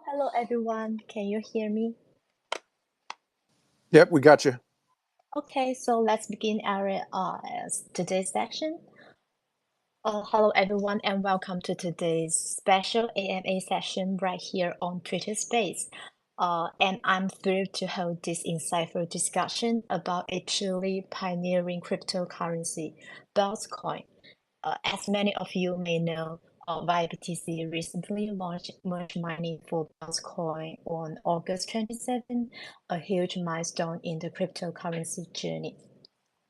Hello everyone. Can you hear me? Yep, we got you. Okay, so let's begin our today's session. Hello everyone, and welcome to today's special AMA session right here on Twitter Space. And I'm thrilled to hold this insightful discussion about a truly pioneering cryptocurrency, Bellscoin. As many of you may know, ViaBTC recently launched merge mining for Bellscoin on August 27, a huge milestone in the cryptocurrency journey.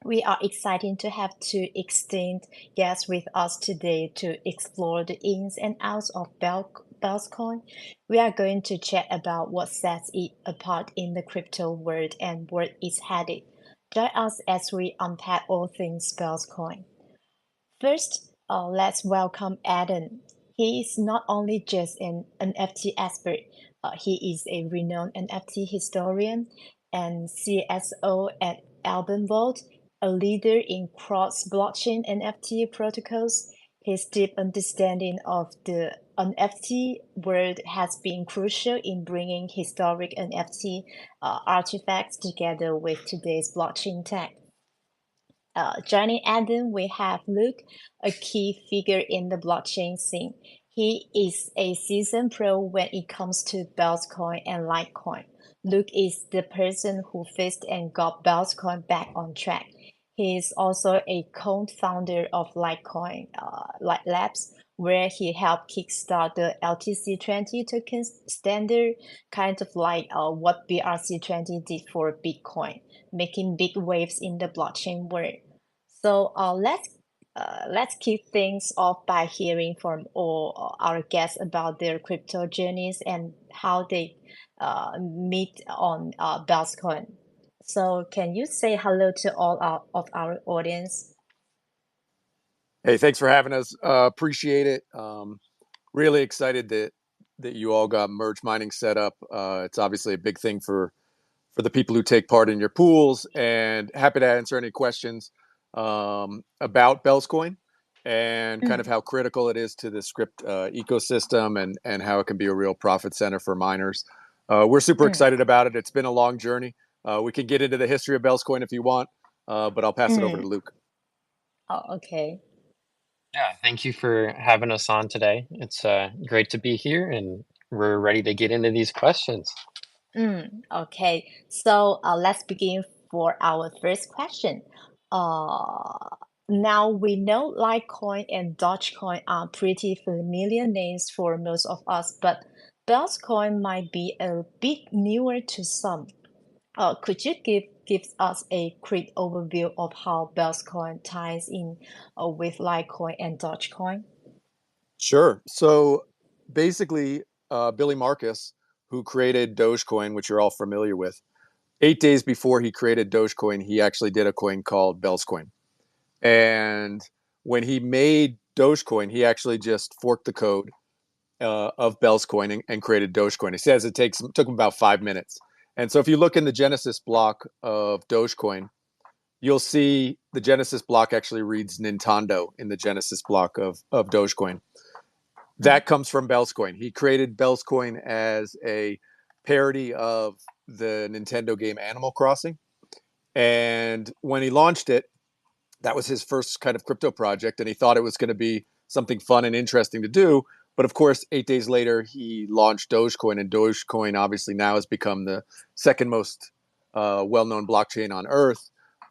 We are excited to have two esteemed guests with us today to explore the ins and outs of Bellscoin. We are going to chat about what sets it apart in the crypto world and where it's headed. Join us as we unpack all things Bellscoin. First, let's welcome Adam. He is not only just an NFT expert, he is a renowned NFT historian and CSO at Album Vault, a leader in cross-blockchain NFT protocols. His deep understanding of the NFT world has been crucial in bringing historic NFT artifacts together with today's blockchain tech. Joining Adam, we have Luke, a key figure in the blockchain scene. He is a seasoned pro when it comes to Bellscoin and Litecoin. Luke is the person who fixed and got Bellscoin back on track. He is also a co-founder of Litecoin, Light Labs, where he helped kickstart the LTC20 token standard, kind of like what BRC20 did for Bitcoin, making big waves in the blockchain world. So let's kick things off by hearing from all our guests about their crypto journeys and how they meet on Bellscoin. So can you say hello to all of our audience? Hey, thanks for having us. Appreciate it. Really excited that you all got merge mining set up. It's obviously a big thing for the people who take part in your pools, and happy to answer any questions about Bellscoin and kind of Mm, how critical it is to the script ecosystem and how it can be a real profit center for miners. We're super mm, excited about it. It's been a long journey. We can get into the history of Bellscoin if you want, but I'll pass it over to mm. Luke. Oh, okay. Yeah, thank you for having us on today. It's great to be here, and we're ready to get into these questions. Okay. So let's begin for our first question. Uh, Now we know Litecoin and Dogecoin are pretty familiar names for most of us, but Bellscoin might be a bit newer to some. Could you give us a quick overview of how Bellscoin ties in with Litecoin and Dogecoin? Sure. So basically, Billy Marcus, who created Dogecoin, which you're all familiar with, 8 days before he created Dogecoin, he actually did a coin called Bellscoin. And when he made Dogecoin, he actually just forked the code of Bellscoin and created Dogecoin. He says took him about 5 minutes. And so if you look in the Genesis block of Dogecoin, you'll see the Genesis block actually reads Nintendo in the Genesis block of Dogecoin. Mm, That comes from Bellscoin. He created Bellscoin as a parody of the Nintendo game Animal Crossing. And when he launched it, that was his first kind of crypto project. And he thought it was going to be something fun and interesting to do. But of course, 8 days later, he launched Dogecoin. And Dogecoin obviously now has become the second most well known blockchain on earth.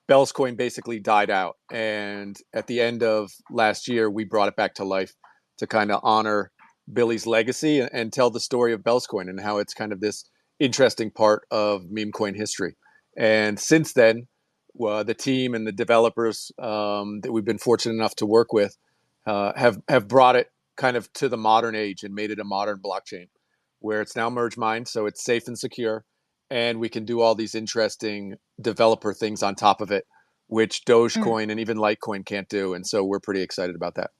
Bellscoin basically died out. And at the end of last year, we brought it back to life to kind of honor Billy's legacy and tell the story of Bellscoin and how it's kind of this interesting part of meme coin history. And since then, the team and the developers that we've been fortunate enough to work with have brought it kind of to the modern age and made it a modern blockchain where it's now merge mined, so it's safe and secure, and we can do all these interesting developer things on top of it, which mm. Dogecoin and even Litecoin can't do. And so we're pretty excited about that.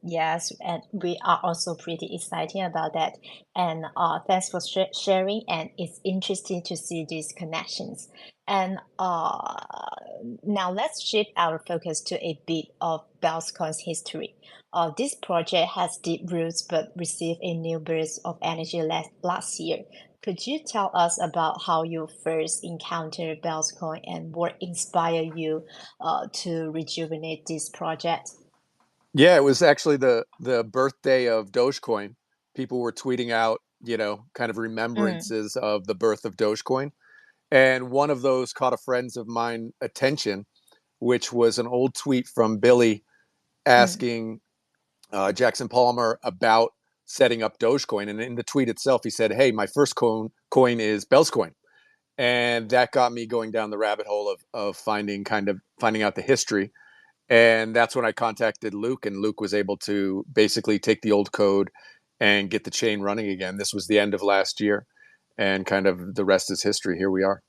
Yes, and we are also pretty excited about that. And thanks for sharing. And it's interesting to see these connections. And now let's shift our focus to a bit of Bellscoin's history. This project has deep roots but received a new burst of energy last year. Could you tell us about how you first encountered Bellscoin and what inspired you to rejuvenate this project? Yeah, it was actually the birthday of Dogecoin. People were tweeting out, kind of Mm, remembrances of the birth of Dogecoin. And one of those caught a friends of mine attention, which was an old tweet from Billy mm, asking Jackson Palmer about setting up Dogecoin. And in the tweet itself, he said, "Hey, my first coin is Bellscoin." And that got me going down the rabbit hole of finding out the history. And that's when I contacted Luke, and Luke was able to basically take the old code and get the chain running again. This was the end of last year, and kind of the rest is history. Here we are.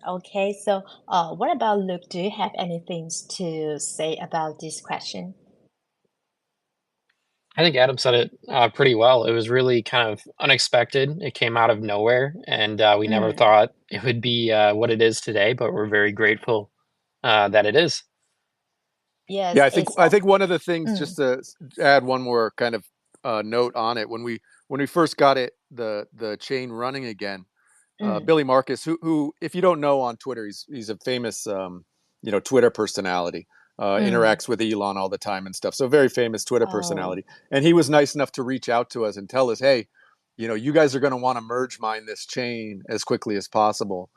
okay, so what about Luke? Do you have anything to say about this question? I think Adam said it pretty well. It was really kind of unexpected. It came out of nowhere, and we never Mm, thought it would be what it is today, but we're very grateful that it is. yes, Yeah, I think it's I think one of the things, mm, just to add one more kind of note on it, when we first got the chain running again, mm, Billy Marcus, who if you don't know on Twitter, he's a famous Twitter personality. mm. Interacts with Elon all the time and stuff. So very famous Twitter Oh, personality. And he was nice enough to reach out to us and tell us, hey, you guys are going to want to merge mine this chain as quickly as possible,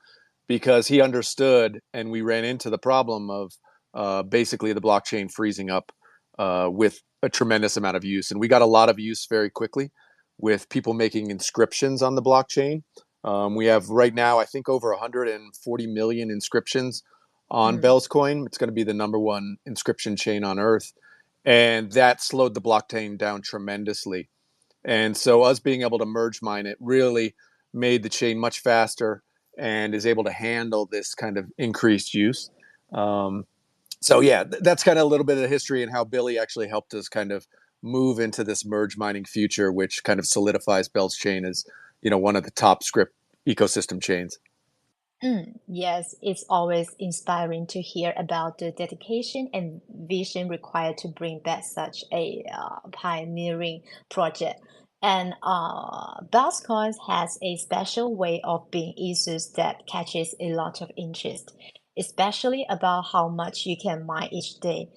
because he understood, and we ran into the problem of basically the blockchain freezing up with a tremendous amount of use. And we got a lot of use very quickly with people making inscriptions on the blockchain. We have right now, I think, over 140 million inscriptions on mm, Bellscoin. It's going to be the number one inscription chain on Earth. And that slowed the blockchain down tremendously. And so, us being able to merge mine it really made the chain much faster and is able to handle this kind of increased use. Um, so, yeah, that's kind of a little bit of the history and how Billy actually helped us kind of move into this merge mining future, which kind of solidifies Bell's chain as one of the top script ecosystem chains. yes, it's always inspiring to hear about the dedication and vision required to bring back such a pioneering project. And Bellscoins has a special way of being issues that catches a lot of interest, especially about how much you can mine each day.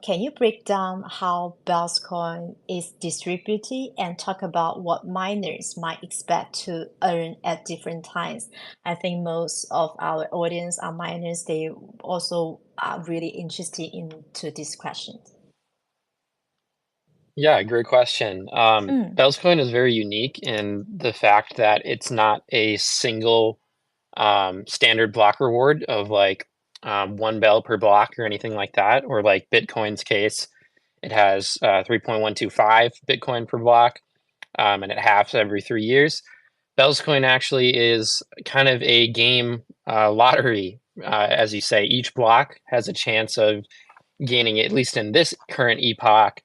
Can you break down how Bellscoin is distributed and talk about what miners might expect to earn at different times? I think most of our audience are minors. They also are really interested into this question. Yeah, great question. Mm, Bellscoin is very unique in the fact that it's not a single standard block reward of like 1 bell per block or anything like that, or like Bitcoin's case, it has 3.125 Bitcoin per block, and it halves every 3 years. Bellscoin actually is kind of a game lottery, as you say. Each block has a chance of gaining, at least in this current epoch,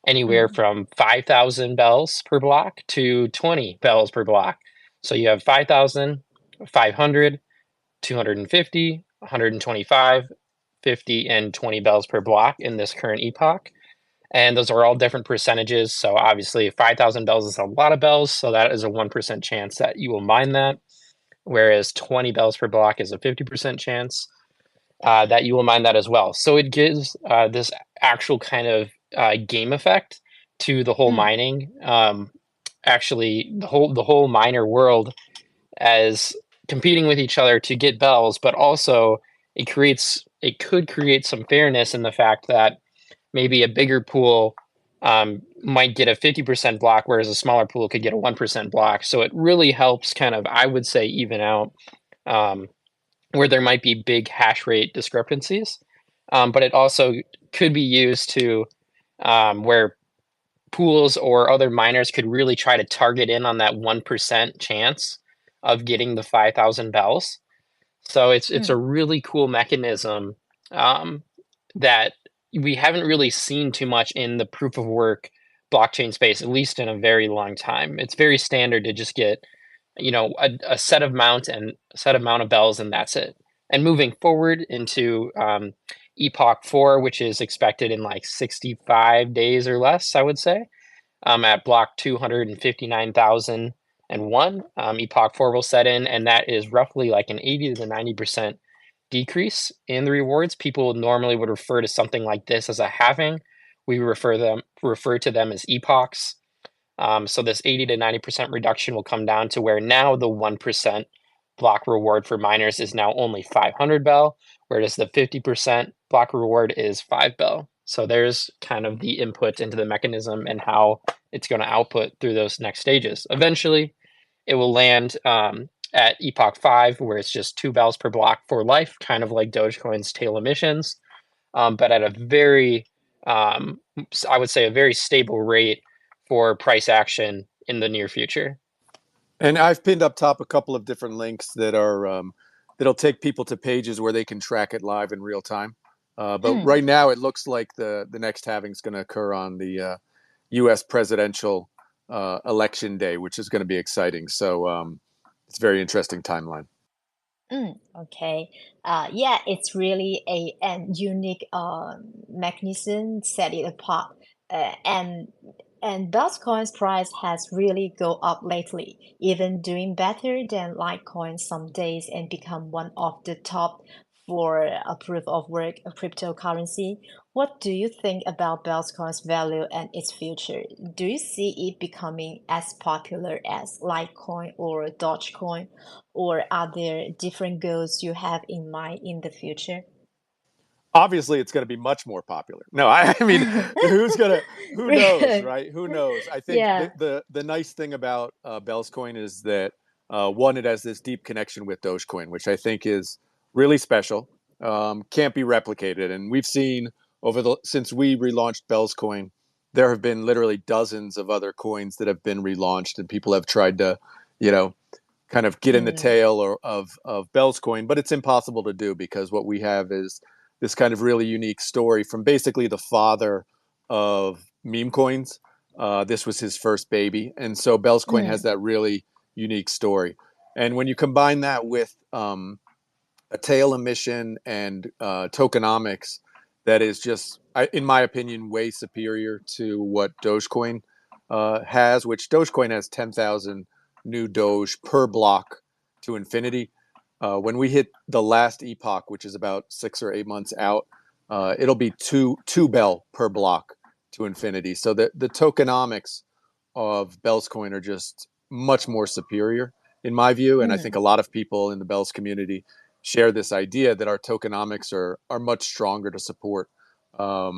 anywhere mm, from 5,000 bells per block to 20 bells per block. So you have 5,000, 500, 250, 125, 50, and 20 bells per block in this current epoch. And those are all different percentages. So obviously 5,000 bells is a lot of bells. So that is a 1% chance that you will mine that. Whereas 20 bells per block is a 50% chance that you will mine that as well. So it gives this actual kind of game effect to the whole mm, mining. Actually, the whole miner world as competing with each other to get bells, but also it could create some fairness in the fact that maybe a bigger pool might get a 50% block, whereas a smaller pool could get a 1% block. So it really helps kind of, I would say, even out um, where there might be big hash rate discrepancies. But it also could be used to where pools or other miners could really try to target in on that 1% chance of getting the 5,000 bells. So it's a mm, really cool mechanism um, that we haven't really seen too much in the proof of work blockchain space, at least in a very long time. It's very standard to just get, a set amount and a set amount of bells, and that's it. And moving forward into Epoch 4, which is expected in like 65 days or less, I would say, at block 259,001, Epoch 4 will set in, and that is roughly like an 80 to 90% decrease in the rewards. People normally would refer to something like this as a halving. We refer to them as epochs. So this 80 to 90% reduction will come down to where now the 1% block reward for miners is now only 500 bell, whereas the 50% block reward is 5 bell. So there's kind of the input into the mechanism and how it's going to output through those next stages. Eventually, it will land at Epoch 5, where it's just 2 bells per block for life, kind of like Dogecoin's tail emissions, but at a very, I would say, a very stable rate for price action in the near future. And I've pinned up top a couple of different links that are that'll take people to pages where they can track it live in real time. But right now, it looks like the next halving is going to occur on the U.S. presidential election day, which is going to be exciting. So it's a very interesting timeline. Okay. Yeah, it's really an unique mechanism set it apart. And Bellscoin's price has really go up lately, even doing better than Litecoin some days and become one of the top for a proof of work cryptocurrency. What do you think about Bellscoin's value and its future? Do you see it becoming as popular as Litecoin or Dogecoin, or are there different goals you have in mind in the future? Obviously, it's going to be much more popular. No, I mean, who knows, right? Who knows? I think Yeah. the nice thing about Bellscoin is that one, it has this deep connection with Dogecoin, which I think is really special. Can't be replicated, and we've seen since we relaunched Bellscoin, there have been literally dozens of other coins that have been relaunched, and people have tried to, kind of get in the tail of Bellscoin, but it's impossible to do because what we have is this kind of really unique story from basically the father of meme coins. This was his first baby. And so Bellscoin has that really unique story. And when you combine that with a tail emission and tokenomics that is just, in my opinion, way superior to what Dogecoin has, which Dogecoin has 10,000 new Doge per block to infinity. When we hit the last epoch, which is about 6 or 8 months out, it'll be two bell per block to infinity. So the tokenomics of Bellscoin are just much more superior in my view. And I think a lot of people in the Bells community share this idea that our tokenomics are much stronger to support a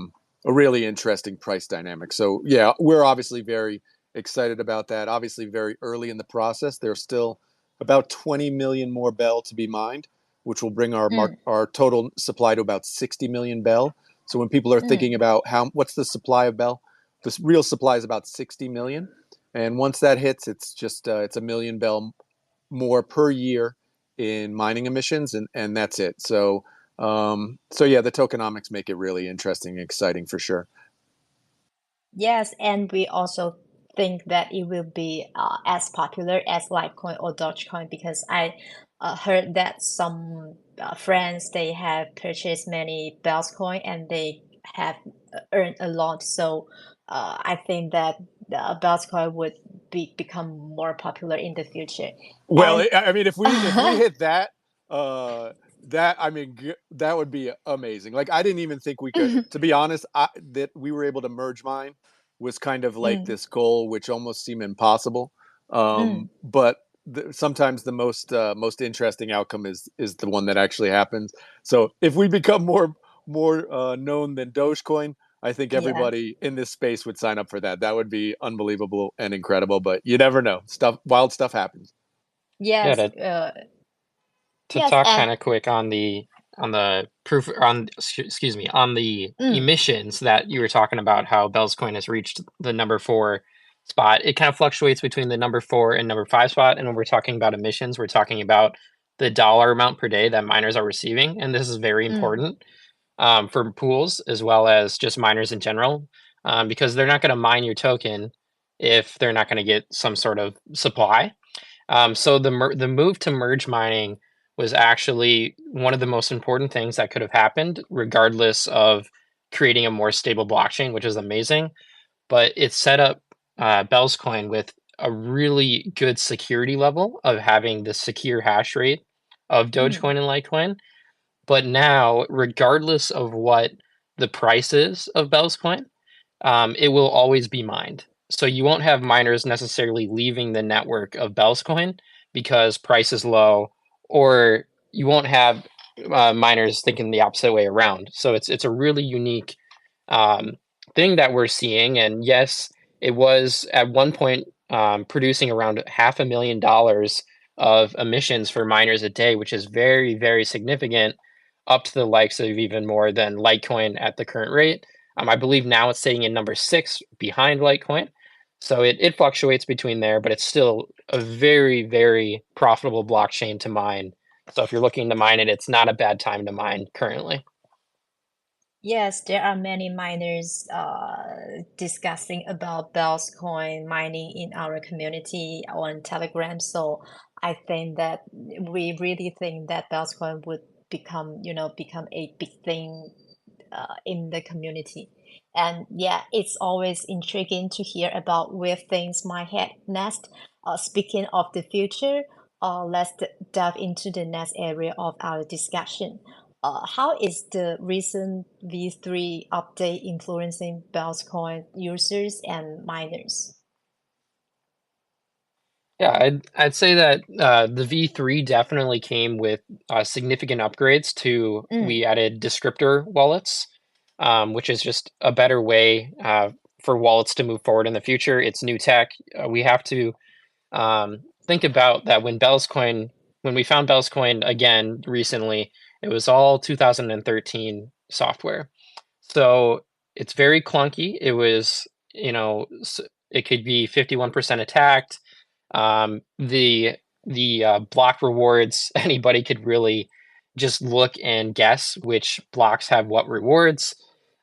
really interesting price dynamic. So yeah, we're obviously very excited about that. Obviously very early in the process. There's still about 20 million more Bell to be mined, which will bring our total supply to about 60 million Bell. So when people are thinking about what's the supply of Bell, the real supply is about 60 million. And once that hits, it's just it's a million Bell more per year in mining emissions, and that's it. So yeah, the tokenomics make it really interesting and exciting for sure. Yes, and we also think that it will be as popular as Litecoin or Dogecoin because I heard that some friends they have purchased many Bellscoin and they have earned a lot. So I think that Bellscoin would become more popular in the future. Well, And I mean, if we hit that, that would be amazing. Like, I didn't even think we could. To be honest, that we were able to merge mine was kind of like this goal, which almost seemed impossible. But sometimes the most interesting outcome is the one that actually happens. So if we become more known than Dogecoin, I think yeah. everybody in this space would sign up for that. That would be unbelievable and incredible. But you never know. Wild stuff happens. Yeah, Yes, to yes, talk and kind of quick on the proof on excuse me on the emissions that you were talking about, how Bellscoin has reached the number 4 spot. It kind of fluctuates between the number 4 and number 5 spot, and when we're talking about emissions, we're talking about the dollar amount per day that miners are receiving, and this is very important. for pools as well as just miners in general, because they're not going to mine your token if they're not going to get some sort of supply. So the move to merge mining was actually one of the most important things that could have happened, regardless of creating a more stable blockchain, which is amazing. But it set up Bellscoin with a really good security level of having the secure hash rate of Mm, Dogecoin and Litecoin. But now, regardless of what the price is of Bellscoin, it will always be mined. So you won't have miners necessarily leaving the network of Bellscoin because price is low, or you won't have miners thinking the opposite way around. So it's a really unique um, thing that we're seeing. And yes, it was at one point producing around $500,000 of emissions for miners a day, which is very, very significant, up to the likes of even more than Litecoin at the current rate. I believe now it's sitting in number 6 behind Litecoin. So it fluctuates between there, but it's still a very, very profitable blockchain to mine. So if you're looking to mine it, it's not a bad time to mine currently. yes, there are many miners discussing about Bellscoin mining in our community on Telegram. So I think that we really think that Bellscoin would become a big thing in the community. And yeah, it's always intriguing to hear about where things might head next. Speaking of the future, let's dive into the next area of our discussion. How is the recent V3 update influencing Bellscoin users and miners? Yeah, I'd say that the V3 definitely came with significant upgrades to. Mm, We added descriptor wallets, which is just a better way for wallets to move forward in the future. It's new tech. We have to think about that when we found Bellscoin again recently, it was all 2013 software. So it's very clunky. It was, it could be 51% attacked. The block rewards, anybody could really just look and guess which blocks have what rewards.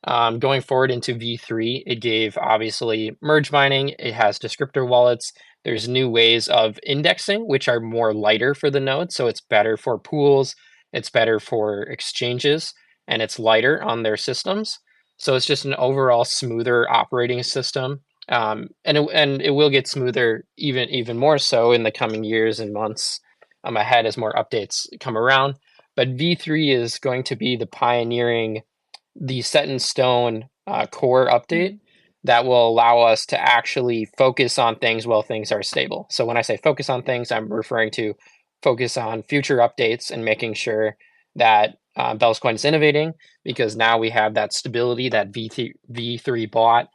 Going forward into V3, it gave obviously merge mining, it has descriptor wallets. There's new ways of indexing, which are more lighter for the node. So it's better for pools, it's better for exchanges, and it's lighter on their systems. So it's just an overall smoother operating system, and it will get smoother even more so in the coming years and months ahead as more updates come around. But V3 is going to be the set in stone core update mm, that will allow us to actually focus on things while things are stable. So when I say focus on things, I'm referring to focus on future updates and making sure that Bellscoin is innovating, because now we have that stability that V3 bought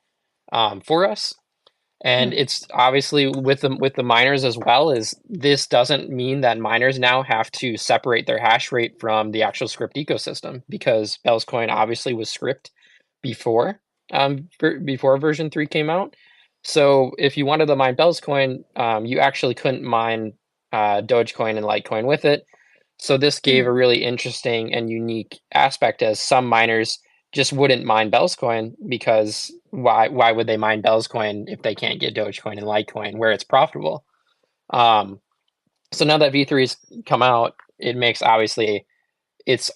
for us. And mm, it's obviously with the miners as well. Is this doesn't mean that miners now have to separate their hash rate from the actual script ecosystem, because Bellscoin obviously was script before before version 3 came out. So if you wanted to mine Bellscoin, you actually couldn't mine Dogecoin and Litecoin with it. So this gave a mm. really interesting and unique aspect, as some miners just wouldn't mine Bellscoin, because why would they mine Bellscoin if they can't get Dogecoin and Litecoin where it's profitable? Um, so now that V3's come out, it makes obviously it's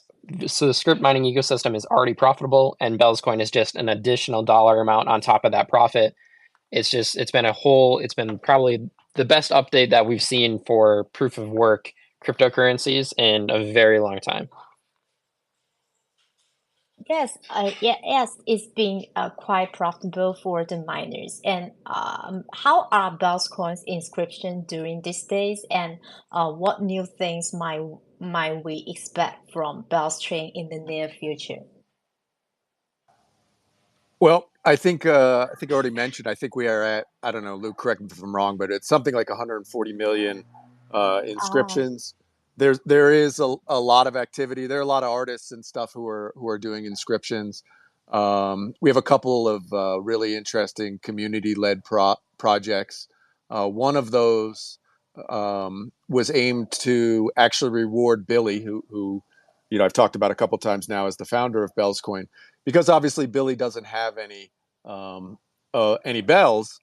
so the script mining ecosystem is already profitable, and Bellscoin is just an additional dollar amount on top of that profit. It's been probably the best update that we've seen for proof of work cryptocurrencies in a very long time. Yes, yeah, yes, it's been quite profitable for the miners. And how are Bellscoin's inscription during these days? And what new things might we expect from Bellstring in the near future? Well, I think I already mentioned. I think we are at, I don't know, Luke, correct me if I'm wrong, but it's something like 140 million Ah, inscriptions. There is a lot of activity. There are a lot of artists and stuff who are doing inscriptions. We have a couple of really interesting community led projects. One of those was aimed to actually reward Billy, who I've talked about a couple times now as the founder of Bellscoin, because obviously Billy doesn't have any bells,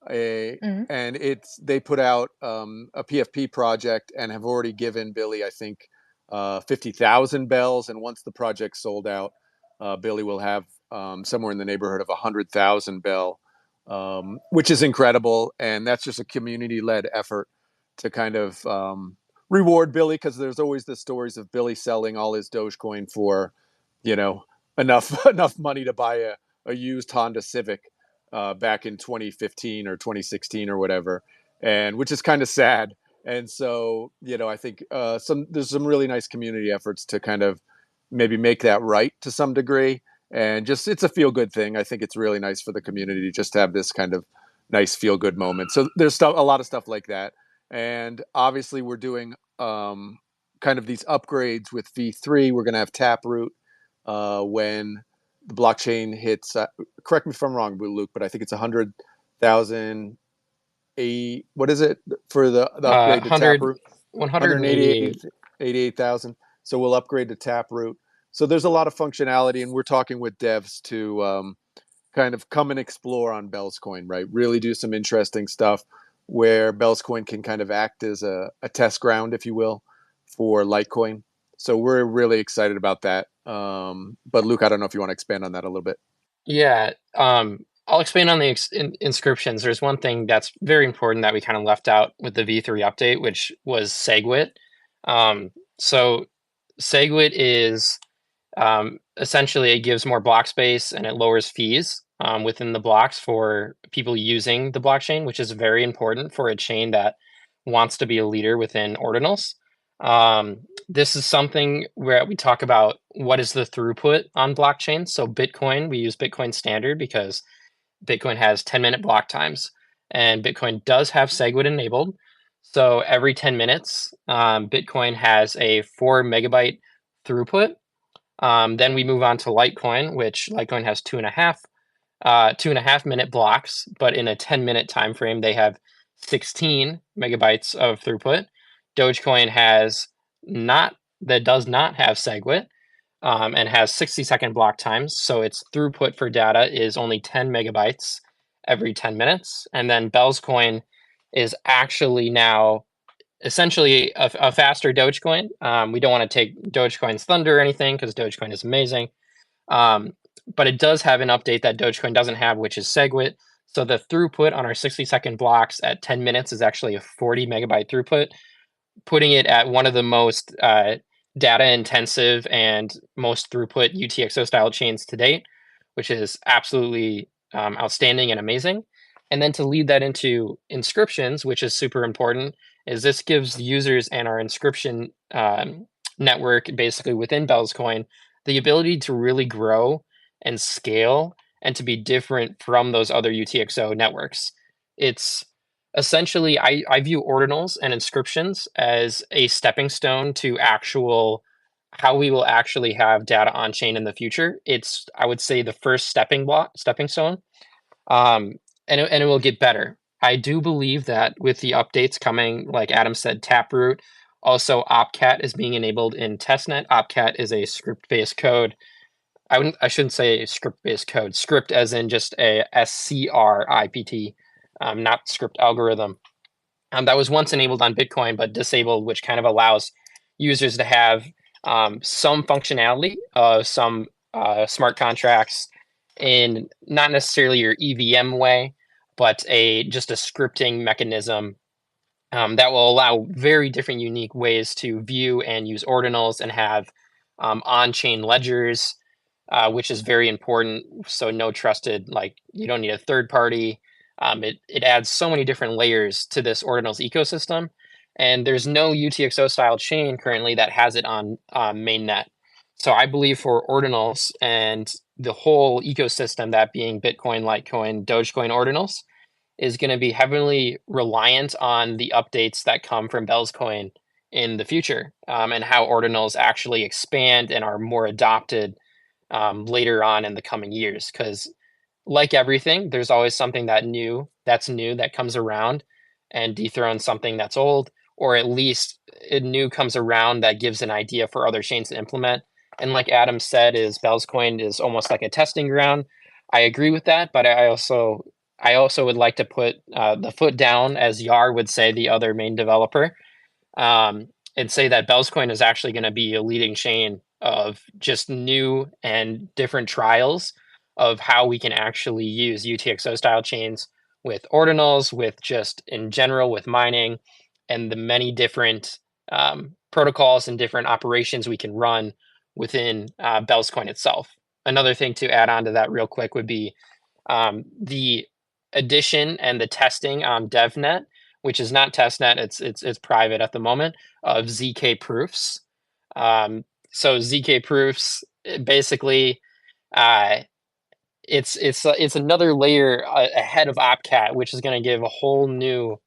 Mm. and they put out a PFP project and have already given Billy, I think, 50,000 bells, and once the project's sold out, Billy will have somewhere in the neighborhood of 100,000 bell, which is incredible, and that's just a community-led effort to kind of reward Billy, because there's always the stories of Billy selling all his Dogecoin for, enough money to buy a used Honda Civic back in 2015 or 2016 or whatever, and which is kind of sad. And so, I think there's some really nice community efforts to kind of maybe make that right to some degree, and just it's a feel good thing. I think it's really nice for the community just to have this kind of nice feel good moment. So there's a lot of stuff like that, and obviously we're doing kind of these upgrades with V3. We're going to have Taproot when the blockchain hits. Correct me if I'm wrong, Luke, but I think it's 100,000. What is it for the upgrade to 100, Taproot? 188. 88,000. So we'll upgrade to Taproot. So there's a lot of functionality, and we're talking with devs to kind of come and explore on Bellscoin, right? Really do some interesting stuff where Bellscoin can kind of act as a test ground, if you will, for Litecoin. So we're really excited about that. But Luke, I don't know if you want to expand on that a little bit. Yeah, I'll expand on the inscriptions. There's one thing that's very important that we kind of left out with the V3 update, which was SegWit. So SegWit is essentially it gives more block space and it lowers fees within the blocks for people using the blockchain, which is very important for a chain that wants to be a leader within ordinals. This is something where we talk about what is the throughput on blockchain. So Bitcoin, we use Bitcoin Standard because Bitcoin has 10-minute block times, and Bitcoin does have SegWit enabled. So every 10 minutes, Bitcoin has a 4 megabyte throughput. Then we move on to Litecoin, which Litecoin has 2.5 minute blocks, but in a 10-minute time frame, they have 16 megabytes of throughput. Dogecoin does not have SegWit and has 60-second block times, so its throughput for data is only 10 megabytes every 10 minutes. And then Bellscoin is actually now essentially a faster Dogecoin. We don't want to take Dogecoin's thunder or anything because Dogecoin is amazing. But it does have an update that Dogecoin doesn't have, which is SegWit. So the throughput on our 60-second blocks at 10 minutes is actually a 40 megabyte throughput, putting it at one of the most data intensive and most throughput UTXO style chains to date, which is absolutely outstanding and amazing. And then to lead that into inscriptions, which is super important, is this gives users and our inscription network basically within Bellscoin the ability to really grow and scale and to be different from those other UTXO networks. It's essentially, I view ordinals and inscriptions as a stepping stone to how we will actually have data on chain in the future. It's, I would say, the first stepping stone, and it will get better. I do believe that with the updates coming, like Adam said, Taproot, also Opcat is being enabled in testnet. Opcat is a script-based code. I shouldn't say script-based code. Script as in just a script, not script algorithm. That was once enabled on Bitcoin, but disabled, which kind of allows users to have some functionality of some smart contracts in not necessarily your EVM way, but just a scripting mechanism that will allow very different, unique ways to view and use ordinals and have on-chain ledgers, which is very important. So no trusted, like you don't need a third party. It adds so many different layers to this ordinals ecosystem, and there's no UTXO style chain currently that has it on mainnet. So I believe for ordinals and the whole ecosystem, that being Bitcoin, Litecoin, Dogecoin ordinals, is going to be heavily reliant on the updates that come from Bellscoin in the future, and how ordinals actually expand and are more adopted later on in the coming years. Because like everything, there's always something that's new that comes around and dethrones something that's old, or at least a new comes around that gives an idea for other chains to implement. And like Adam said, is Bellscoin is almost like a testing ground. I agree with that, but I also would like to put the foot down, as Yar would say, the other main developer, and say that Bellscoin is actually going to be a leading chain of just new and different trials of how we can actually use UTXO style chains with ordinals, with just in general with mining, and the many different protocols and different operations we can run within Bellscoin itself. Another thing to add on to that real quick would be the addition and the testing on DevNet, which is not testnet, it's private at the moment, of ZK proofs. So ZK proofs basically uh, it's another layer ahead of Opcat, which is going to give a whole new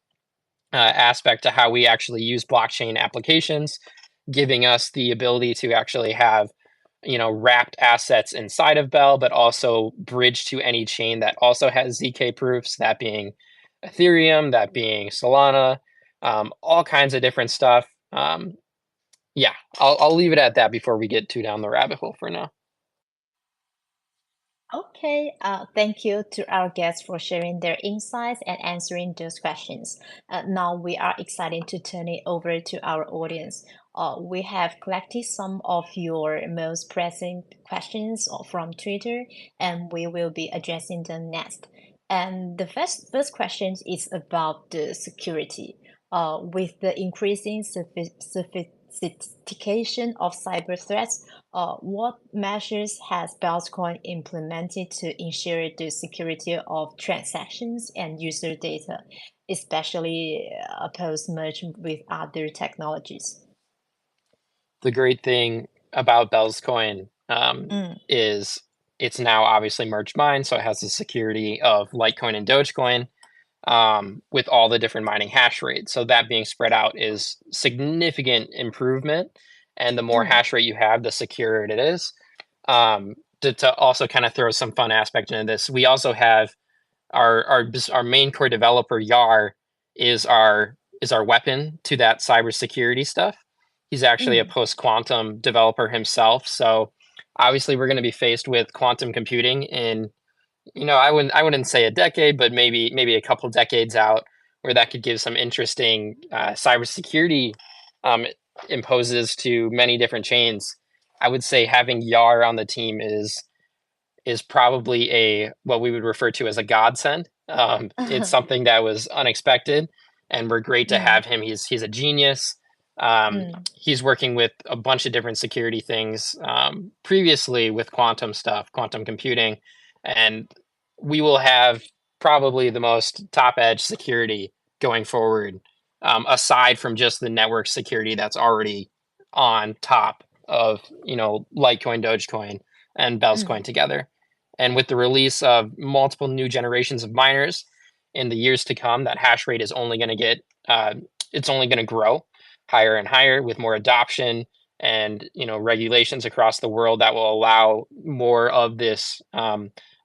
aspect to how we actually use blockchain applications, giving us the ability to actually have wrapped assets inside of Bell, but also bridge to any chain that also has ZK proofs, that being Ethereum, that being Solana, all kinds of different stuff. Yeah, I'll leave it at that before we get too down the rabbit hole for now. Okay, thank you to our guests for sharing their insights and answering those questions. Now we are excited to turn it over to our audience. We have collected some of your most pressing questions from Twitter, and we will be addressing them next. And the first question is about the security. With the increasing sophistication of cyber threats, what measures has Bellscoin implemented to ensure the security of transactions and user data, especially post-merge with other technologies? The great thing about Bellscoin Mm, is it's now obviously merged mined, so it has the security of Litecoin and Dogecoin, with all the different mining hash rates. So that being spread out is significant improvement. And the more mm, hash rate you have, the secure it is. To also kind of throw some fun aspect into this, we also have our main core developer Yar is our weapon to that cybersecurity stuff. He's actually a mm. post quantum developer himself. So obviously we're going to be faced with quantum computing in I wouldn't say a decade, but maybe a couple decades out, where that could give some interesting cybersecurity um, imposes to many different chains. I would say having Yar on the team is probably a what we would refer to as a godsend. It's something that was unexpected, and we're great to Mm, have him. He's a genius. Um, mm, he's working with a bunch of different security things previously with quantum stuff, quantum computing, and we will have probably the most top edge security going forward, aside from just the network security that's already on top of Litecoin, Dogecoin, and mm, Bellscoin together. And with the release of multiple new generations of miners in the years to come, that hash rate is only going to it's only going to grow higher and higher with more adoption and regulations across the world that will allow more of this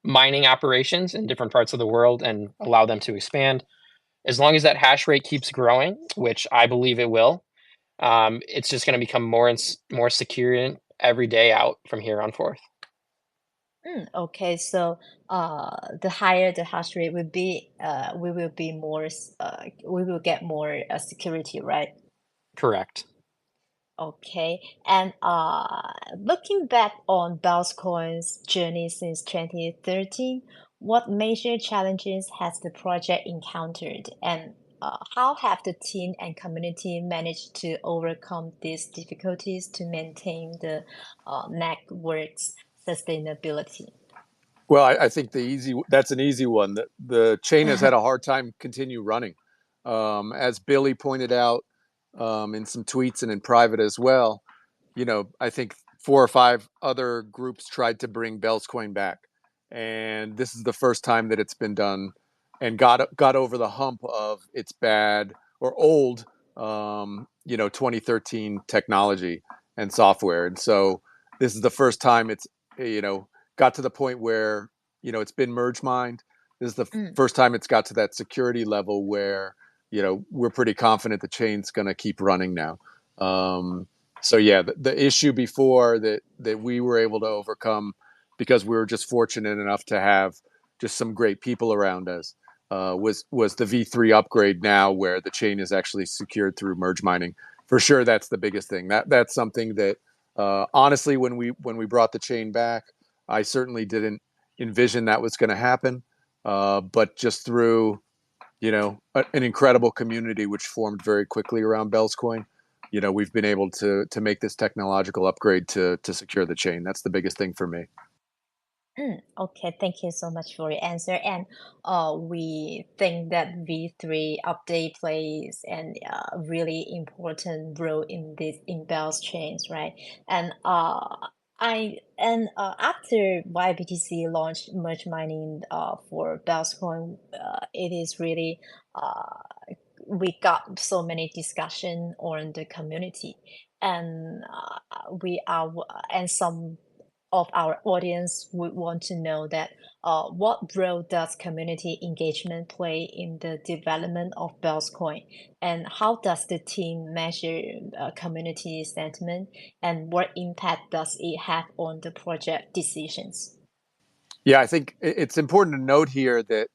mining operations in different parts of the world and allow them to expand. As long as that hash rate keeps growing, which I believe it will, it's just going to become more and more secure every day out from here on forth. Okay, so the higher the hash rate will be, we will get more security, right? Correct. Okay, and looking back on Bellscoin's journey since 2013, what major challenges has the project encountered, and how have the team and community managed to overcome these difficulties to maintain the network's sustainability? Well, I think that's an easy one. The chain has had a hard time continue running. As Billy pointed out in some tweets and in private as well, I think 4 or 5 other groups tried to bring Bellscoin back, and this is the first time that it's been done and got over the hump of its bad or old, 2013 technology and software. And so this is the first time it's got to the point where it's been merge mined. This is the Mm, first time it's got to that security level where we're pretty confident the chain's going to keep running now. So yeah, the issue before that we were able to overcome because we were just fortunate enough to have just some great people around us was the V3 upgrade now, where the chain is actually secured through merge mining. For sure, that's the biggest thing. That's something that honestly, when we brought the chain back, I certainly didn't envision that was going to happen. But just through an incredible community which formed very quickly around Bellscoin, we've been able to make this technological upgrade to secure the chain. That's the biggest thing for me. Okay, thank you so much for your answer. And we think that V3 update plays an really important role in this in Bell's chains, right? And after YBTC launched merge mining for Bell's coin, it is really we got so many discussion on the community, and some of our audience would want to know that what role does community engagement play in the development of Bell's coin, and how does the team measure community sentiment, and what impact does it have on the project decisions? Yeah, I think it's important to note here that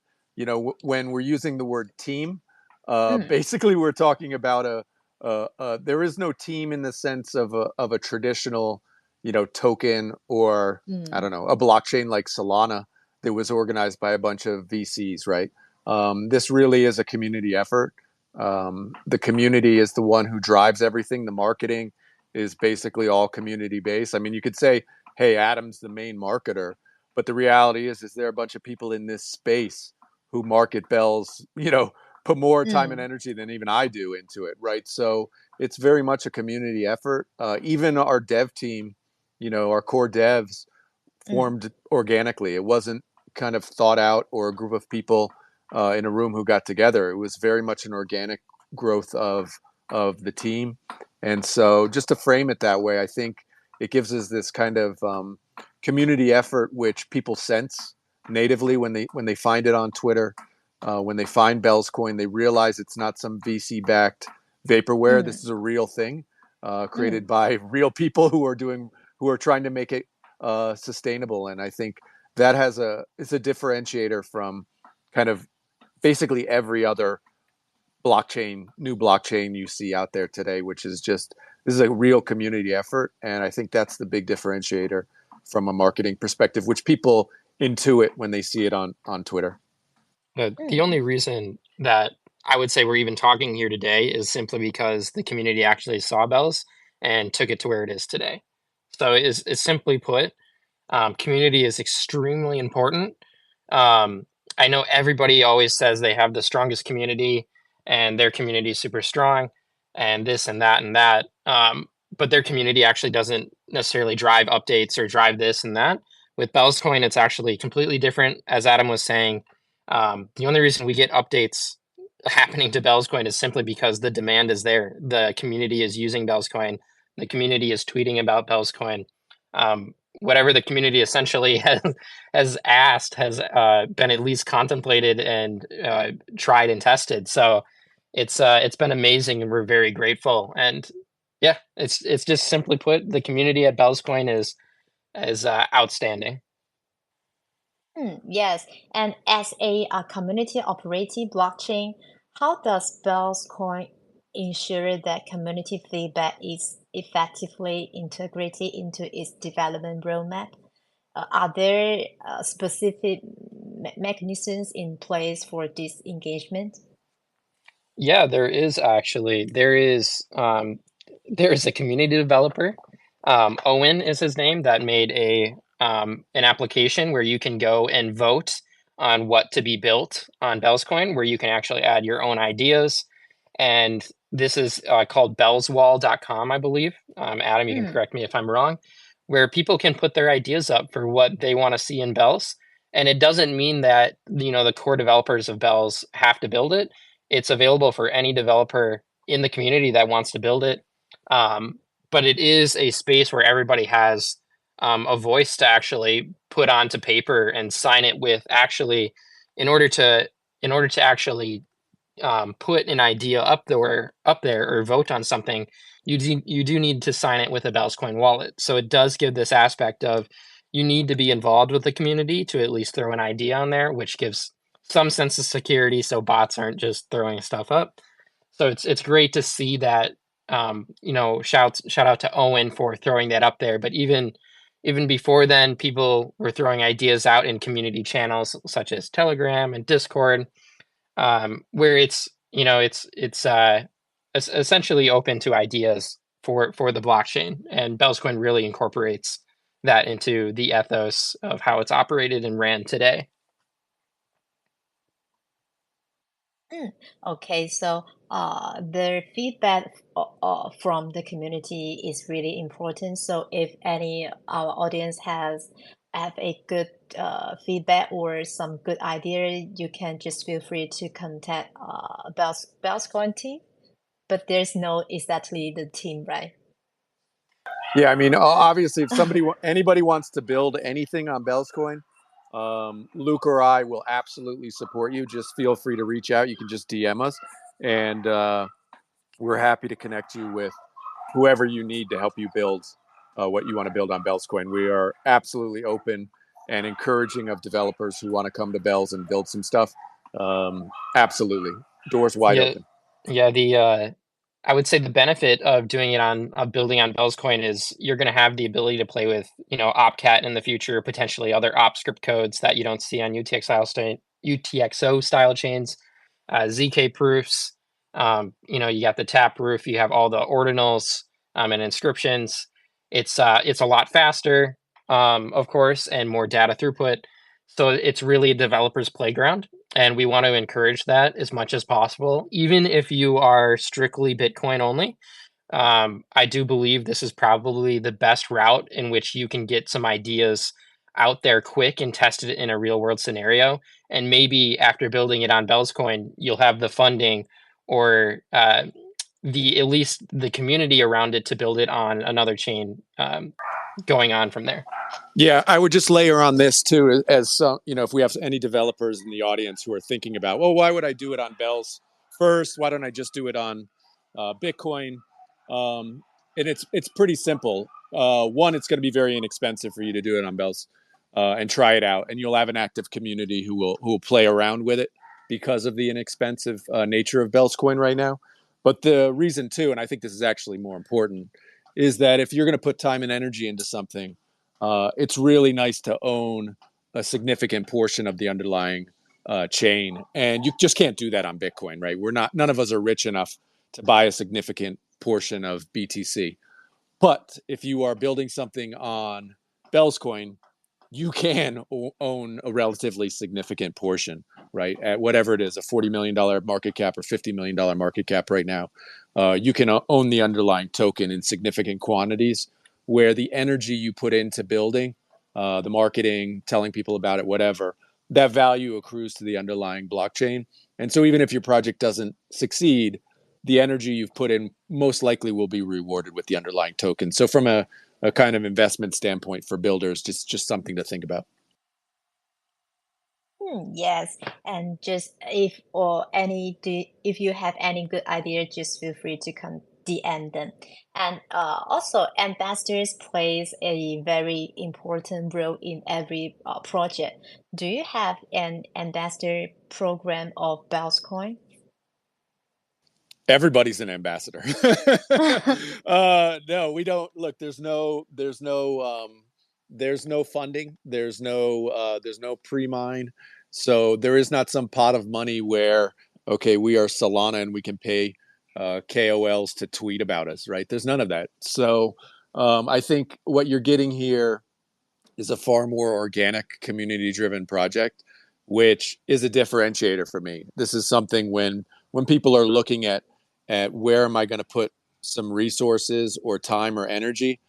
when we're using the word team, Mm, basically we're talking about there is no team in the sense of a traditional token, or I mm, don't know, a blockchain like Solana that was organized by a bunch of VCs, right? This really is a community effort. The community is the one who drives everything. The marketing is basically all community based. I mean, you could say, hey, Adam's the main marketer, but the reality is there are a bunch of people in this space who market bells, put more time and mm, energy than even I do into it, right? So it's very much a community effort. Even our dev team, our core devs mm, formed organically. It wasn't kind of thought out or a group of people in a room who got together. It was very much an organic growth of the team. And so just to frame it that way, I think it gives us this kind of community effort which people sense natively when they find it on Twitter. When they find Bellscoin, they realize it's not some VC backed vaporware. This mm, is a real thing mm, created by real people who are trying to make it sustainable. And I think that is a differentiator from kind of basically every other new blockchain you see out there today, which is just, this is a real community effort. And I think that's the big differentiator from a marketing perspective, which people intuit when they see it on Twitter. The only reason that I would say we're even talking here today is simply because the community actually saw Bells and took it to where it is today. So it's simply put, community is extremely important. Um, I know everybody always says they have the strongest community and their community is super strong and this and that and that. But their community actually doesn't necessarily drive updates or drive this and that. With Bell's Coin, it's actually completely different. As Adam was saying, the only reason we get updates happening to Bell's Coin is simply because the demand is there. The community is using Bell's Coin. The community is tweeting about Bell's Coin. Whatever the community essentially has asked has been at least contemplated and tried and tested. So it's been amazing, and we're very grateful. And yeah, it's just simply put, the community at Bellscoin is outstanding. yes, and as a community operated blockchain, how does Bellscoin ensure that community feedback is effectively integrated into its development roadmap? Are there specific mechanisms in place for this engagement? Yeah, there is a community developer. Owen is his name, that made a an application where you can go and vote on what to be built on Bellscoin, where you can actually add your own ideas. And this is called bellswall.com, I believe. Adam, you can Mm, correct me if I'm wrong, where people can put their ideas up for what they want to see in Bells. And it doesn't mean that, the core developers of Bells have to build it. It's available for any developer in the community that wants to build it. Um, but it is a space where everybody has a voice to actually put onto paper and sign it with, actually, in order to actually put an idea up there or vote on something, you do need to sign it with a Bellscoin wallet. So it does give this aspect of you need to be involved with the community to at least throw an idea on there, which gives some sense of security so bots aren't just throwing stuff up. So it's great to see that. Shout out to Owen for throwing that up there. But even before then, people were throwing ideas out in community channels such as Telegram and Discord, where it's essentially open to ideas for the blockchain, and Bellscoin really incorporates that into the ethos of how it's operated and ran today. Okay, so the feedback from the community is really important. So if any our audience have a good feedback or some good idea, you can just feel free to contact Bellscoin team. But there's no exactly the team, right? Yeah, I mean, obviously, if anybody wants to build anything on Bellscoin, Luke or I will absolutely support you. Just feel free to reach out. You can just DM us, and we're happy to connect you with whoever you need to help you build what you want to build on Bellscoin. We are absolutely open and encouraging of developers who want to come to Bells and build some stuff. Absolutely, doors wide open. Yeah. I would say the benefit of doing it on building on Bellscoin is you're going to have the ability to play with, Opcat in the future, potentially other op script codes that you don't see on UTXO style chains, ZK proofs. You got the tap proof, you have all the ordinals and inscriptions. It's a lot faster, of course, and more data throughput. So it's really a developer's playground. And we want to encourage that as much as possible, even if you are strictly Bitcoin only. I do believe this is probably the best route in which you can get some ideas out there quick and test it in a real world scenario. And maybe after building it on Bellscoin, you'll have the funding or at least the community around it to build it on another chain, going on from there. Yeah, I would just layer on this too, as if we have any developers in the audience who are thinking about, well, why would I do it on Bells first? Why don't I just do it on Bitcoin? And it's pretty simple. One, it's going to be very inexpensive for you to do it on Bells and try it out, and you'll have an active community who will play around with it because of the inexpensive nature of Bellscoin right now. But the reason too, and I think this is actually more important, is that if you're going to put time and energy into something, it's really nice to own a significant portion of the underlying chain, and you just can't do that on Bitcoin, right? None of us are rich enough to buy a significant portion of BTC. But if you are building something on Bellscoin, you can own a relatively significant portion, right? At whatever it is, a $40 million market cap or $50 million market cap right now, you can own the underlying token in significant quantities, where the energy you put into building, the marketing, telling people about it, whatever, that value accrues to the underlying blockchain. And so even if your project doesn't succeed, the energy you've put in most likely will be rewarded with the underlying token. So from a kind of investment standpoint for builders, just something to think about. Yes, and just if you have any good idea, just feel free to DM them. And also, ambassadors plays a very important role in every project. Do you have an ambassador program of Bellscoin? Everybody's an ambassador. No, we don't. Look, there's no funding. There's no pre-mine. So there is not some pot of money where, okay, we are Solana and we can pay KOLs to tweet about us, right? There's none of that. So I think what you're getting here is a far more organic, community-driven project, which is a differentiator for me. This is something when people are looking at where am I going to put some resources or time or energy,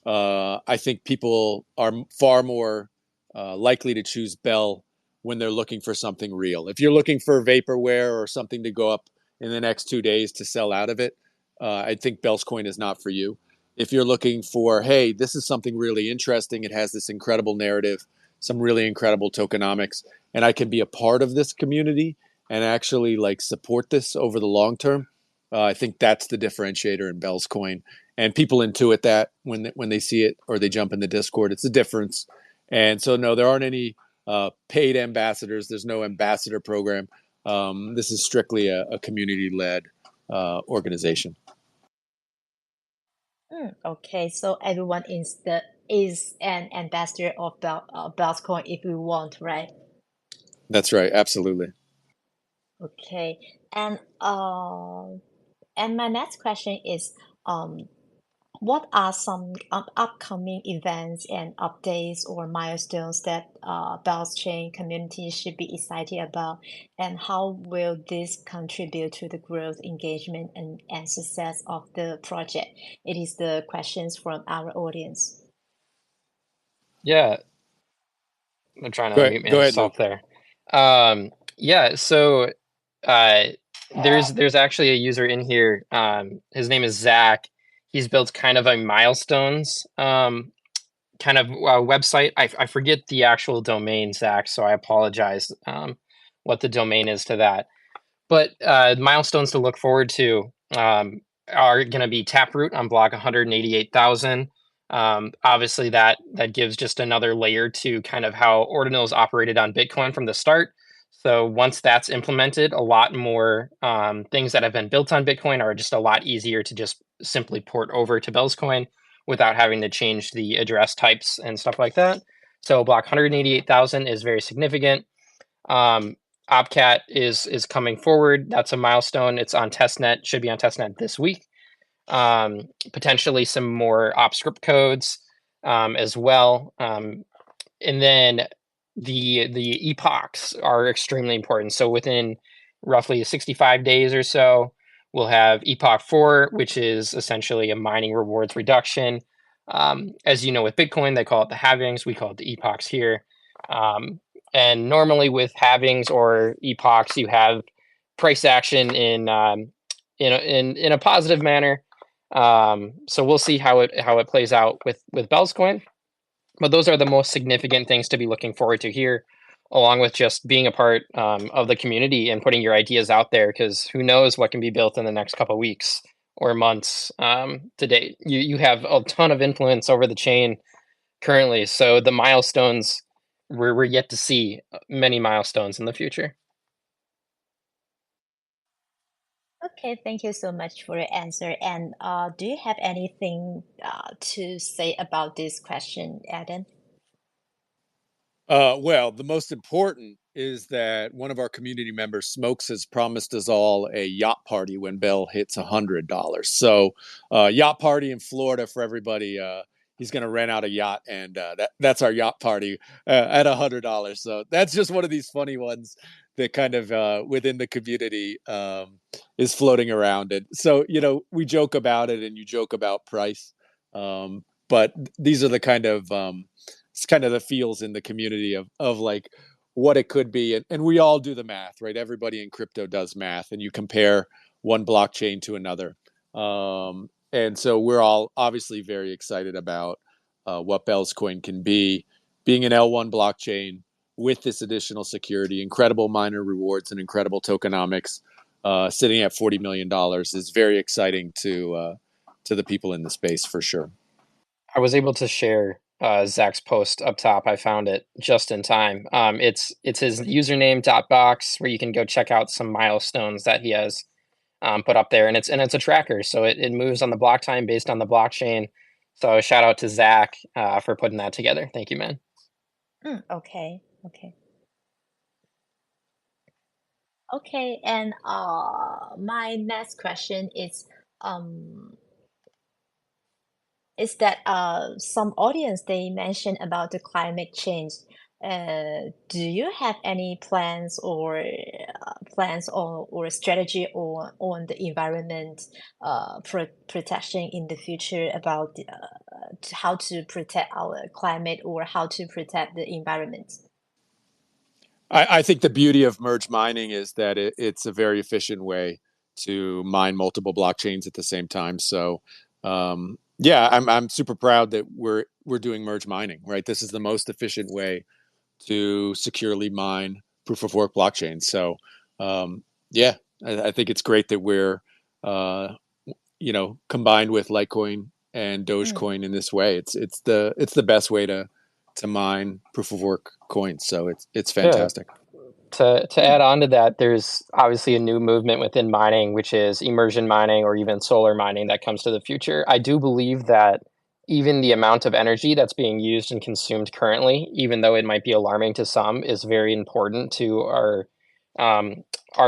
I think people are far more likely to choose Bell when they're looking for something real. If you're looking for vaporware or something to go up in the next 2 days to sell out of it, I think Bellscoin is not for you. If you're looking for, hey, this is something really interesting, it has this incredible narrative, some really incredible tokenomics, and I can be a part of this community and actually like support this over the long term. I think that's the differentiator in Bellscoin, and people intuit that when they see it or they jump in the Discord. It's a difference, and so no, there aren't any paid ambassadors. There's no ambassador program. This is strictly a community-led organization. Okay, so everyone is an ambassador of Bellscoin if we want, right? That's right, absolutely. Okay, and my next question is, what are some upcoming events and updates or milestones that Bell's Chain community should be excited about, and how will this contribute to the growth, engagement, and success of the project? It is the questions from our audience. Yeah, I'm trying to unmute Go ahead, Luke. myself there. Yeah, so uh, there's actually a user in here. His name is Zach. He's built kind of a milestones kind of website. I forget the actual domain, Zach, so I apologize what the domain is to that. But milestones to look forward to are going to be Taproot on block 188,000. Obviously, that gives just another layer to kind of how Ordinals operated on Bitcoin from the start. So once that's implemented, a lot more things that have been built on Bitcoin are just a lot easier to just simply port over to Bellscoin without having to change the address types and stuff like that. So block 188,000 is very significant. Opcat is coming forward. That's a milestone. It's on testnet. Should be on testnet this week. Potentially some more op script codes as well. And then the epochs are extremely important. So within roughly 65 days or so, we'll have Epoch 4, which is essentially a mining rewards reduction. As you know, with Bitcoin, they call it the halvings. We call it the epochs here. And normally with halvings or epochs, you have price action in a positive manner. So we'll see how it plays out with Bellscoin. But those are the most significant things to be looking forward to here, along with just being a part of the community and putting your ideas out there, because who knows what can be built in the next couple of weeks or months to date. You have a ton of influence over the chain currently, so the milestones, we're yet to see many milestones in the future. Okay, thank you so much for your answer. And do you have anything to say about this question, Adam? Well, the most important is that one of our community members, Smokes, has promised us all a yacht party when Bell hits $100. So, yacht party in Florida for everybody. He's going to rent out a yacht, and that's our yacht party at $100. So that's just one of these funny ones that kind of within the community is floating around. And so, we joke about it, and you joke about price, but these are the kind of it's kind of the feels in the community of like what it could be, and we all do the math, right? Everybody in crypto does math, and you compare one blockchain to another, and so we're all obviously very excited about what Bellscoin can be, being an L1 blockchain with this additional security, incredible miner rewards, and incredible tokenomics. Sitting at $40 million is very exciting to the people in the space for sure. I was able to share Zach's post up top. I found it just in time. It's his username box where you can go check out some milestones that he has put up there, and it's a tracker, so it moves on the block time based on the blockchain. So shout out to Zach for putting that together. Thank you, man. Okay. And my next question is that some audience they mentioned about the climate change. Do you have any plans or strategy on the environment protection in the future about how to protect our climate or how to protect the environment? I think the beauty of merge mining is that it's a very efficient way to mine multiple blockchains at the same time. So, yeah, I'm super proud that we're doing merge mining. Right, this is the most efficient way to securely mine proof of work blockchains. So, Yeah, I think it's great that we're combined with Litecoin and Dogecoin in this way. It's the best way to mine proof of work coins. So it's Yeah. fantastic. To add on to that, there's obviously a new movement within mining, which is immersion mining or even solar mining that comes to the future. I do believe that even the amount of energy that's being used and consumed currently, even though it might be alarming to some, is very important to our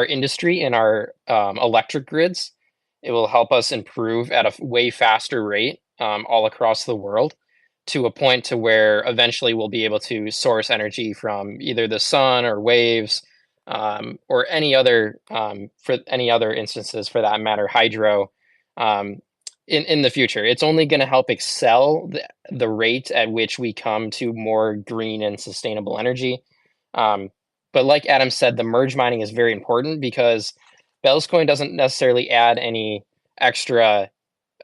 industry and our electric grids. It will help us improve at a way faster rate all across the world to a point to where eventually we'll be able to source energy from either the sun or waves or any other for any other instances for that matter, hydro um, in the future. It's only going to help excel the rate at which we come to more green and sustainable energy. Um, but like Adam said, the merge mining is very important because Bellscoin doesn't necessarily add any extra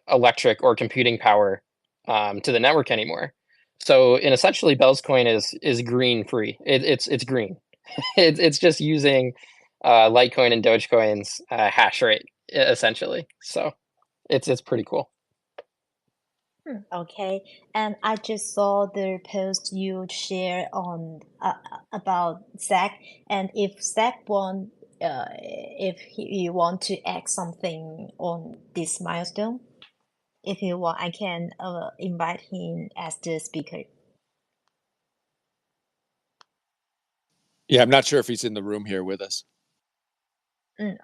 electric or computing power to the network anymore. So, in essentially, Bell's coin is green free. It's green. It's just using Litecoin and Dogecoin's hash rate essentially. So it's pretty cool. Okay, and I just saw the post you share on about Zach, and if Zach if he want to add something on this milestone, if you want, I can invite him as the speaker. Yeah, I'm not sure if he's in the room here with us.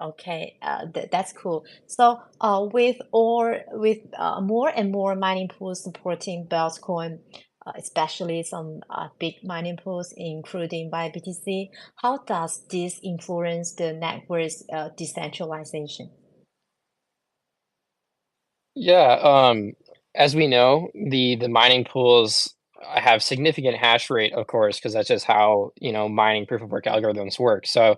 Okay, that's cool. So, with more and more mining pools supporting Bellscoin, especially some big mining pools, including ViaBTC, how does this influence the network's decentralization? Yeah, as we know, the mining pools have significant hash rate, of course, because that's just how mining proof of work algorithms work. So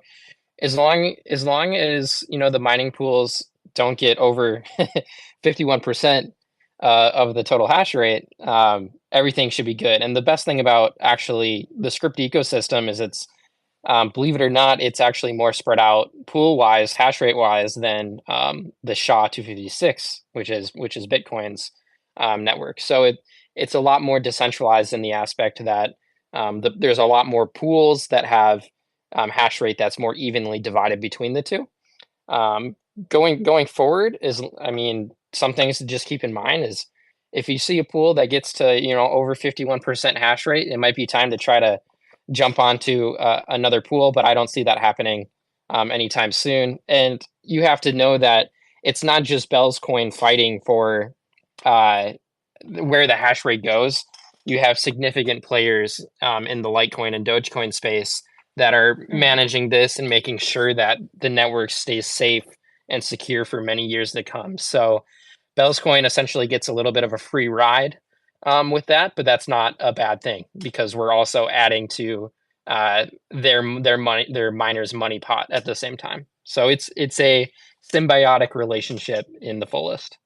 as long as the mining pools don't get over 51% of the total hash rate, everything should be good. And the best thing about actually the script ecosystem is it's believe it or not, it's actually more spread out pool wise, hash rate wise than the SHA-256, which is Bitcoin's network. So it's a lot more decentralized in the aspect that there's a lot more pools that have hash rate that's more evenly divided between the two. Um, going forward is, I mean, some things to just keep in mind is if you see a pool that gets to over 51% hash rate, it might be time to try to jump onto another pool, but I don't see that happening anytime soon. And you have to know that it's not just Bell's coin fighting for uh, where the hash rate goes. You have significant players in the Litecoin and Dogecoin space that are Mm. managing this and making sure that the network stays safe and secure for many years to come. So Bell's coin essentially gets a little bit of a free ride with that, but that's not a bad thing because we're also adding to their miners' money pot at the same time. So it's a symbiotic relationship in the fullest.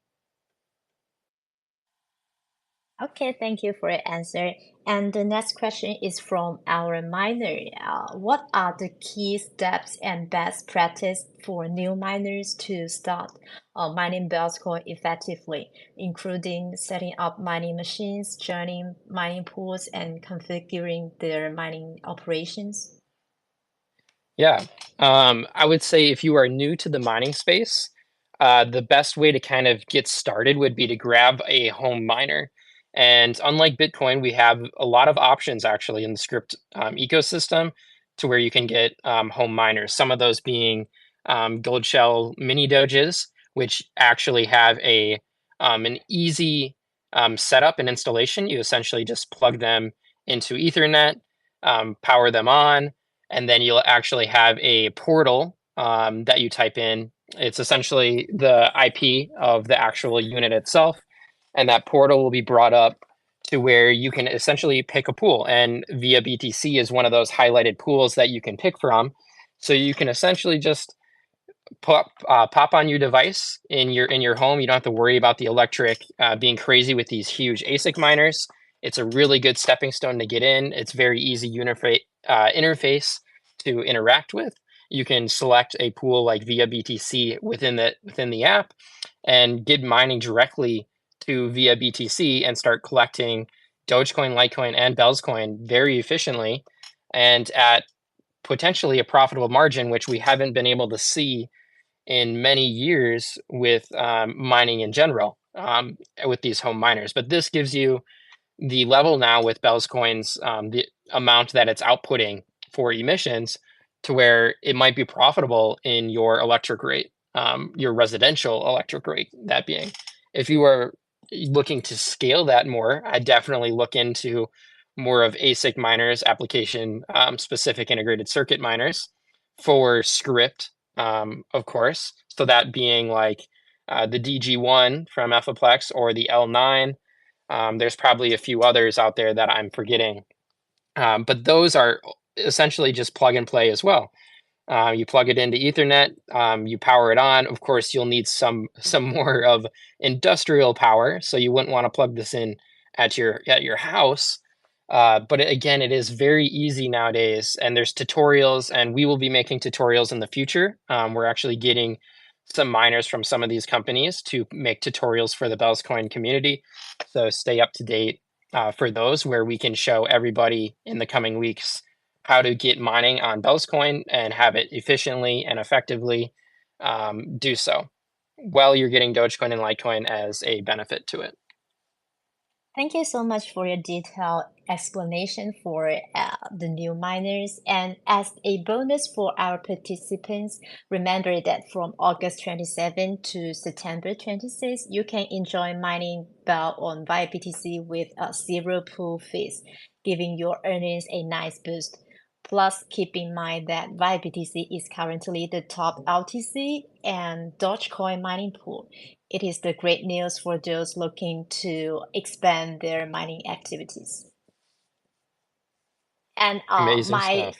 Okay, thank you for your answer. And the next question is from our miner. What are the key steps and best practice for new miners to start mining Bellscoin effectively, including setting up mining machines, joining mining pools, and configuring their mining operations? Yeah. I would say if you are new to the mining space, the best way to kind of get started would be to grab a home miner. And unlike Bitcoin, we have a lot of options actually in the script ecosystem to where you can get home miners. Some of those being Gold Shell mini doges, which actually have an easy setup and installation. You essentially just plug them into Ethernet, power them on, and then you'll actually have a portal that you type in. It's essentially the IP of the actual unit itself, and that portal will be brought up to where you can essentially pick a pool. And ViaBTC is one of those highlighted pools that you can pick from. So you can essentially just pop on your device in your home. You don't have to worry about the electric being crazy with these huge ASIC miners. It's a really good stepping stone to get in. It's very easy interface to interact with. you can select a pool like ViaBTC within the app and get mining directly to ViaBTC and start collecting Dogecoin, Litecoin, and Bellscoin very efficiently and at potentially a profitable margin, which we haven't been able to see in many years with mining in general, with these home miners. But this gives you the level now with Bellscoin's the amount that it's outputting for emissions to where it might be profitable in your electric rate, your residential electric rate, that being. If you are looking to scale that more, I definitely look into more of ASIC miners, application specific integrated circuit miners for script, of course. So that being like the DG1 from Ethoplex or the L9. There's probably a few others out there that I'm forgetting, but those are essentially just plug and play as well. You plug it into Ethernet, you power it on. Of course, you'll need some more of industrial power, so you wouldn't want to plug this in at your house. But again, it is very easy nowadays, and there's tutorials, and we will be making tutorials in the future. We're actually getting some miners from some of these companies to make tutorials for the Bellscoin community. So stay up to date for those, where we can show everybody in the coming weeks how to get mining on Bellscoin and have it efficiently and effectively do so while you're getting Dogecoin and Litecoin as a benefit to it. Thank you so much for your detailed explanation for the new miners. And as a bonus for our participants, remember that from August 27 to September 26, you can enjoy mining Bell on ViaBTC with zero pool fees, giving your earnings a nice boost. Plus, keep in mind that ViaBTC is currently the top LTC and Dogecoin mining pool. It is the great news for those looking to expand their mining activities. And Amazing my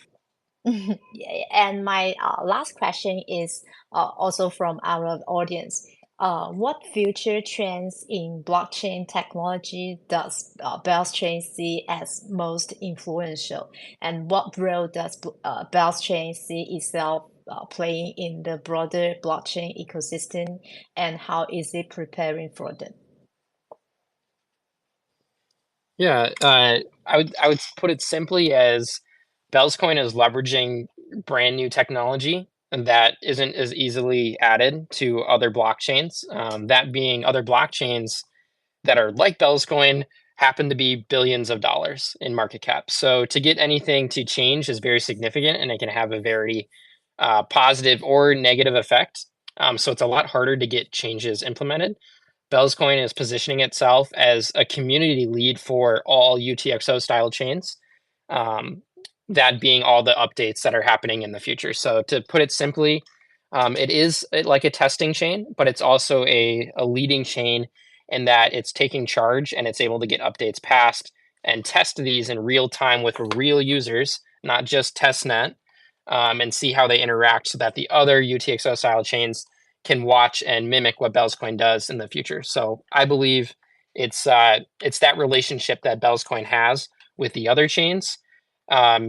stuff. yeah, and my last question is also from our audience. What future trends in blockchain technology does Bellschain see as most influential? And what role does Bellschain see itself playing in the broader blockchain ecosystem? And how is it preparing for them? Yeah, I would put it simply as Bellscoin is leveraging brand new technology and that isn't as easily added to other blockchains. That being other blockchains that are like Bellscoin happen to be billions of dollars in market cap. So to get anything to change is very significant, and it can have a very positive or negative effect. So it's a lot harder to get changes implemented. Bellscoin is positioning itself as a community lead for all UTXO style chains. Um, that being all the updates that are happening in the future. So to put it simply, it is like a testing chain, but it's also a leading chain in that it's taking charge and it's able to get updates passed and test these in real time with real users, not just testnet, and see how they interact so that the other UTXO style chains can watch and mimic what Bellscoin does in the future. So I believe it's that relationship that Bellscoin has with the other chains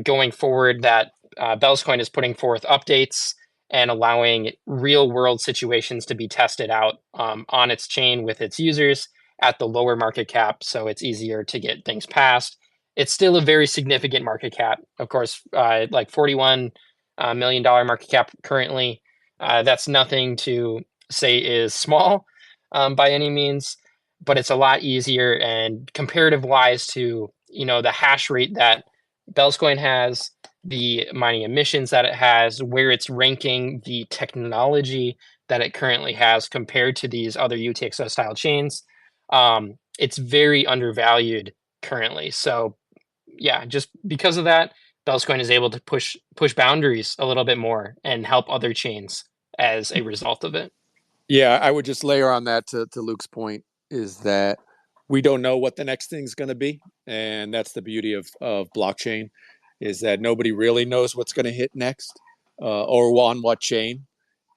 going forward, that Bellscoin is putting forth updates and allowing real world situations to be tested out on its chain with its users at the lower market cap, so it's easier to get things passed. It's still a very significant market cap, of course, like $41 million market cap currently. That's nothing to say is small by any means, but it's a lot easier and comparative wise to the hash rate that Bellscoin has, the mining emissions that it has, where it's ranking the technology that it currently has compared to these other UTXO style chains. It's very undervalued currently. So yeah, just because of that, Bellscoin is able to push boundaries a little bit more and help other chains as a result of it. Yeah, I would just layer on that to Luke's point is that we don't know what the next thing's going to be. And that's the beauty of blockchain, is that nobody really knows what's going to hit next or on what chain.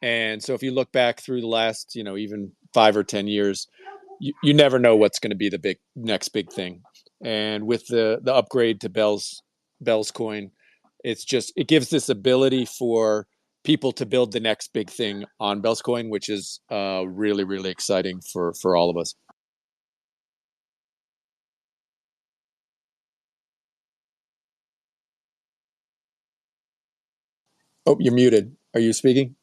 And so if you look back through the last, even 5 or 10 years, you never know what's going to be the next big thing. And with the upgrade to Bellscoin, it gives this ability for people to build the next big thing on Bellscoin, which is really, really exciting for all of us. Oh, you're muted. Are you speaking?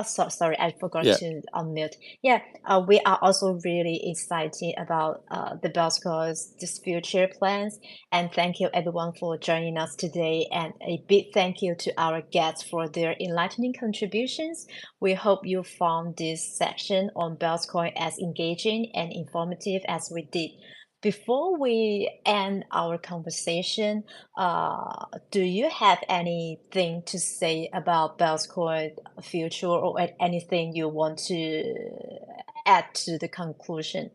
Sorry, I forgot Yeah. to unmute. Yeah, we are also really excited about the Bellscore's this future plans. And thank you everyone for joining us today. And a big thank you to our guests for their enlightening contributions. We hope you found this section on Bellscore as engaging and informative as we did. Before we end our conversation, do you have anything to say about Bellscore's future or anything you want to add to the conclusion?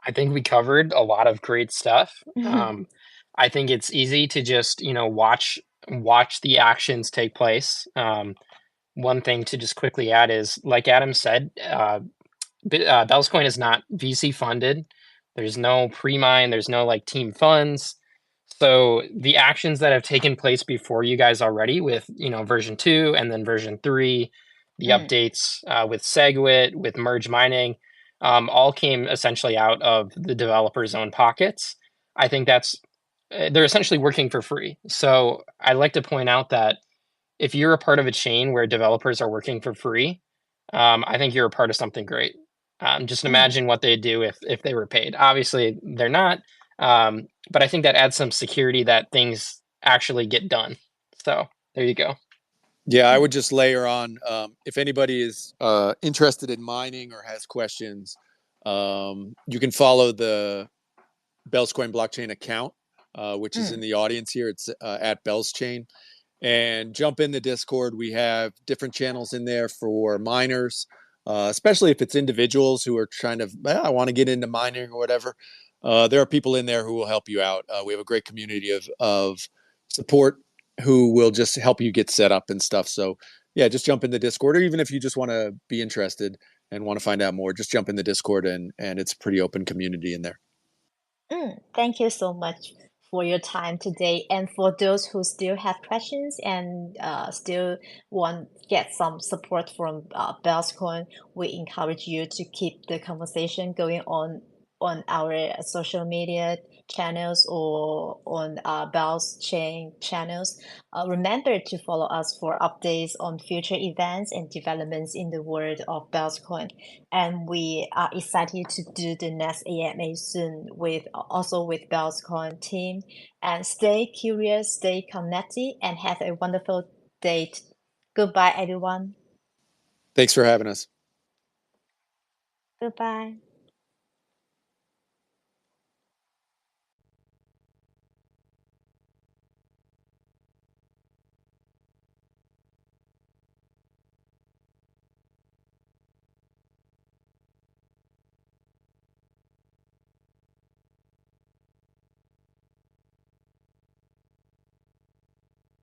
I think we covered a lot of great stuff. I think it's easy to just, watch the actions take place. One thing to just quickly add is, like Adam said, Bellscoin is not VC funded. There's no pre-mine. There's no like team funds. So the actions that have taken place before you guys already with version 2 and then version 3, the updates with SegWit, with merge mining, all came essentially out of the developers' own pockets. I think they're essentially working for free. So I like to point out that if you're a part of a chain where developers are working for free, I think you're a part of something great. Just imagine what they'd do if they were paid. Obviously, they're not, but I think that adds some security that things actually get done. So there you go. Yeah, I would just layer on, if anybody is interested in mining or has questions, you can follow the Bellscoin blockchain account, which is in the audience here. It's at Bellschain. And jump in the Discord. We have different channels in there for miners, especially if it's individuals who are trying to, I want to get into mining or whatever. There are people in there who will help you out. We have a great community of support who will just help you get set up and stuff. So yeah, just jump in the Discord, or even if you just want to be interested and want to find out more, just jump in the Discord, and it's a pretty open community in there. Thank you so much for your time today. And for those who still have questions and still want get some support from Bellscoin, we encourage you to keep the conversation going on our social media channels or on Bell's chain channels. Remember to follow us for updates on future events and developments in the world of Bellscoin. And we are excited to do the next AMA soon with also with Bellscoin team. And stay curious, stay connected, and have a wonderful day. Goodbye, everyone. Thanks for having us. Goodbye.